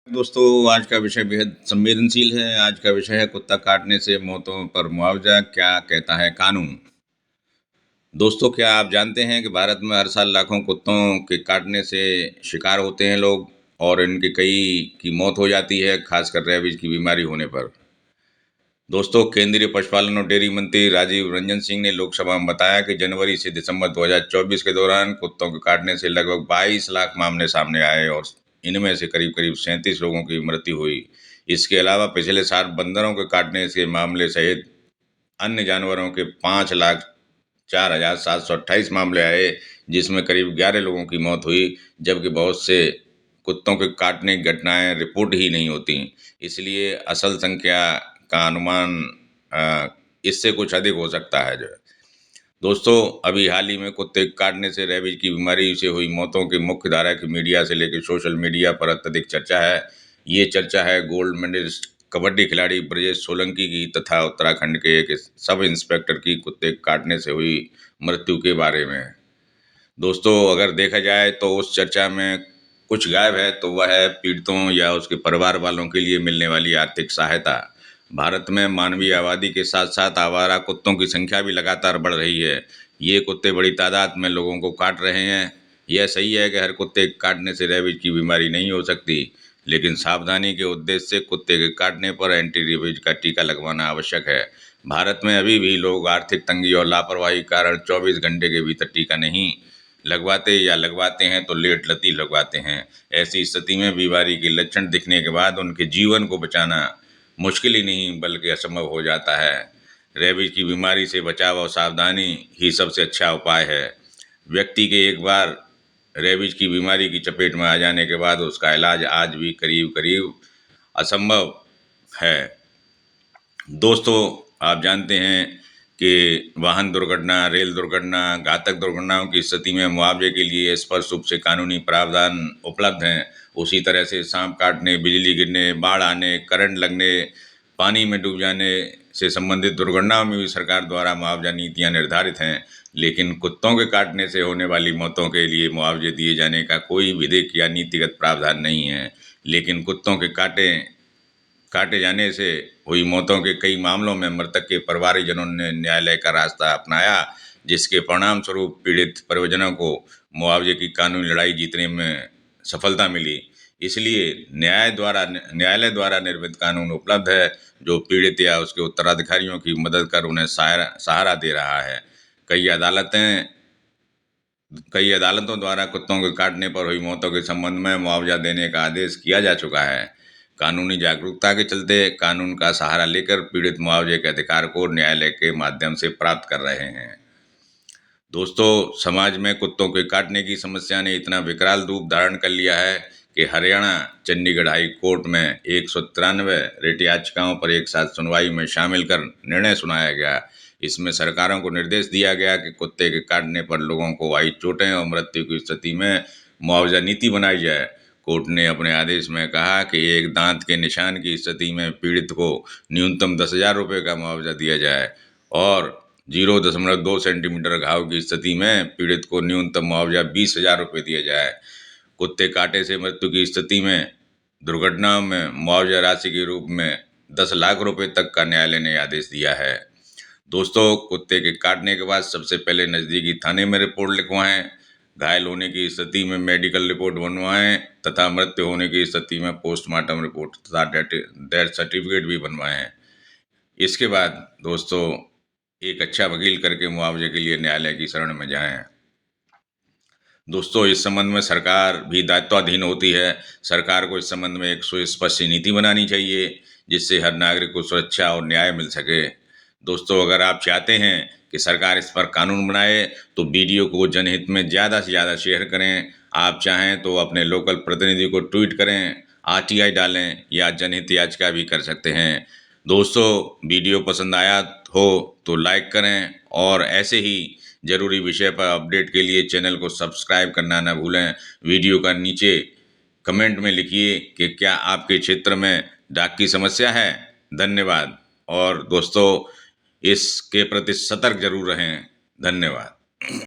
दोस्तों, आज का विषय बेहद संवेदनशील है। आज का विषय है कुत्ता काटने से मौतों पर मुआवजा क्या कहता है कानून। दोस्तों, क्या आप जानते हैं कि भारत में हर साल लाखों कुत्तों के काटने से शिकार होते हैं लोग और इनके कई की मौत हो जाती है, खासकर रेबीज की बीमारी होने पर। दोस्तों, केंद्रीय पशुपालन और डेयरी मंत्री राजीव रंजन सिंह ने लोकसभा में बताया कि जनवरी से दिसंबर 2024 के दौरान कुत्तों के काटने से लगभग 22 लाख मामले सामने आए और इनमें से करीब करीब 37 लोगों की मृत्यु हुई। इसके अलावा पिछले साल बंदरों के काटने के मामले सहित अन्य जानवरों के 5,04,728 मामले आए, जिसमें करीब 11 लोगों की मौत हुई, जबकि बहुत से कुत्तों के काटने की घटनाएं रिपोर्ट ही नहीं होती। इसलिए असल संख्या का अनुमान इससे कुछ अधिक हो सकता है। जो दोस्तों, अभी हाल ही में कुत्ते के काटने से रेबीज की बीमारी से हुई मौतों की मुख्य धारा की मीडिया से लेकर सोशल मीडिया पर अत्यधिक चर्चा है। ये चर्चा है गोल्ड मेडलिस्ट कबड्डी खिलाड़ी ब्रजेश सोलंकी की तथा उत्तराखंड के एक सब इंस्पेक्टर की कुत्ते के काटने से हुई मृत्यु के बारे में। दोस्तों, अगर देखा जाए तो उस चर्चा में कुछ गायब है तो वह है पीड़ितों या उसके परिवार वालों के लिए मिलने वाली आर्थिक सहायता। भारत में मानवीय आबादी के साथ साथ आवारा कुत्तों की संख्या भी लगातार बढ़ रही है। ये कुत्ते बड़ी तादाद में लोगों को काट रहे हैं। यह सही है कि हर कुत्ते के काटने से रेबीज की बीमारी नहीं हो सकती, लेकिन सावधानी के उद्देश्य से कुत्ते के काटने पर एंटी रेबीज का टीका लगवाना आवश्यक है। भारत में अभी भी लोग आर्थिक तंगी और लापरवाही के कारण 24 घंटे के भीतर टीका नहीं लगवाते या लगवाते हैं तो लेट लतीफ़ लगवाते हैं। ऐसी स्थिति में बीमारी के लक्षण दिखने के बाद उनके जीवन को बचाना मुश्किल ही नहीं बल्कि असंभव हो जाता है। रेबीज की बीमारी से बचाव और सावधानी ही सबसे अच्छा उपाय है। व्यक्ति के एक बार रेबीज की बीमारी की चपेट में आ जाने के बाद उसका इलाज आज भी करीब करीब असंभव है। दोस्तों, आप जानते हैं कि वाहन दुर्घटना, रेल दुर्घटना, घातक दुर्घटनाओं की स्थिति में मुआवजे के लिए स्पष्ट रूप से कानूनी प्रावधान उपलब्ध हैं। उसी तरह से सांप काटने, बिजली गिरने, बाढ़ आने, करंट लगने, पानी में डूब जाने से संबंधित दुर्घटनाओं में भी सरकार द्वारा मुआवजा नीतियां निर्धारित हैं। लेकिन कुत्तों के काटने से होने वाली मौतों के लिए मुआवजे दिए जाने का कोई विधिक या नीतिगत प्रावधान नहीं है। लेकिन कुत्तों के काटे जाने से हुई मौतों के कई मामलों में मृतक के परिवारजनों ने न्यायालय का रास्ता अपनाया, जिसके परिणाम स्वरूप पीड़ित परिजनों को मुआवजे की कानूनी लड़ाई जीतने में सफलता मिली। इसलिए न्यायालय द्वारा निर्मित कानून उपलब्ध है, जो पीड़ित या उसके उत्तराधिकारियों की मदद कर उन्हें सहारा दे रहा है। कई अदालतें कई अदालतों द्वारा कुत्तों के काटने पर हुई मौतों के संबंध में मुआवजा देने का आदेश किया जा चुका है। कानूनी जागरूकता के चलते कानून का सहारा लेकर पीड़ित मुआवजे के अधिकार को न्यायालय के माध्यम से प्राप्त कर रहे हैं। दोस्तों, समाज में कुत्तों के काटने की समस्या ने इतना विकराल रूप धारण कर लिया है कि हरियाणा चंडीगढ़ हाई कोर्ट में 193 रिट याचिकाओं पर एक साथ सुनवाई में शामिल कर निर्णय सुनाया गया। इसमें सरकारों को निर्देश दिया गया कि कुत्ते के काटने पर लोगों को आई चोटें और मृत्यु की स्थिति में मुआवजा नीति बनाई जाए। कोर्ट ने अपने आदेश में कहा कि एक दांत के निशान की स्थिति में पीड़ित को न्यूनतम 10,000 रुपये का मुआवजा दिया जाए और 0.2 सेंटीमीटर घाव की स्थिति में पीड़ित को न्यूनतम मुआवजा 20,000 रुपये दिया जाए। कुत्ते काटे से मृत्यु की स्थिति में दुर्घटनाओं में मुआवजा राशि के रूप में 10 लाख रुपए तक का न्यायालय ने आदेश दिया है। दोस्तों, कुत्ते के काटने के बाद सबसे पहले नज़दीकी थाने में रिपोर्ट लिखवाएं, घायल होने की स्थिति में मेडिकल रिपोर्ट बनवाएं तथा मृत्यु होने की स्थिति में पोस्टमार्टम रिपोर्ट तथा डेथ सर्टिफिकेट भी बनवाएं। इसके बाद दोस्तों, एक अच्छा वकील करके मुआवजे के लिए न्यायालय की शरण में जाएं। दोस्तों, इस संबंध में सरकार भी दायित्वाधीन होती है। सरकार को इस संबंध में एक सुस्पष्ट नीति बनानी चाहिए, जिससे हर नागरिक को सुरक्षा और न्याय मिल सके। दोस्तों, अगर आप चाहते हैं कि सरकार इस पर कानून बनाए तो वीडियो को जनहित में ज़्यादा से ज़्यादा शेयर करें। आप चाहें तो अपने लोकल प्रतिनिधि को ट्वीट करें, आरटीआई डालें या जनहित याचिका भी कर सकते हैं। दोस्तों, वीडियो पसंद आया हो तो लाइक करें और ऐसे ही ज़रूरी विषय पर अपडेट के लिए चैनल को सब्सक्राइब करना न भूलें। वीडियो का नीचे कमेंट में लिखिए कि क्या आपके क्षेत्र में डाक की समस्या है। धन्यवाद। और दोस्तों, इसके प्रति सतर्क जरूर रहें। धन्यवाद।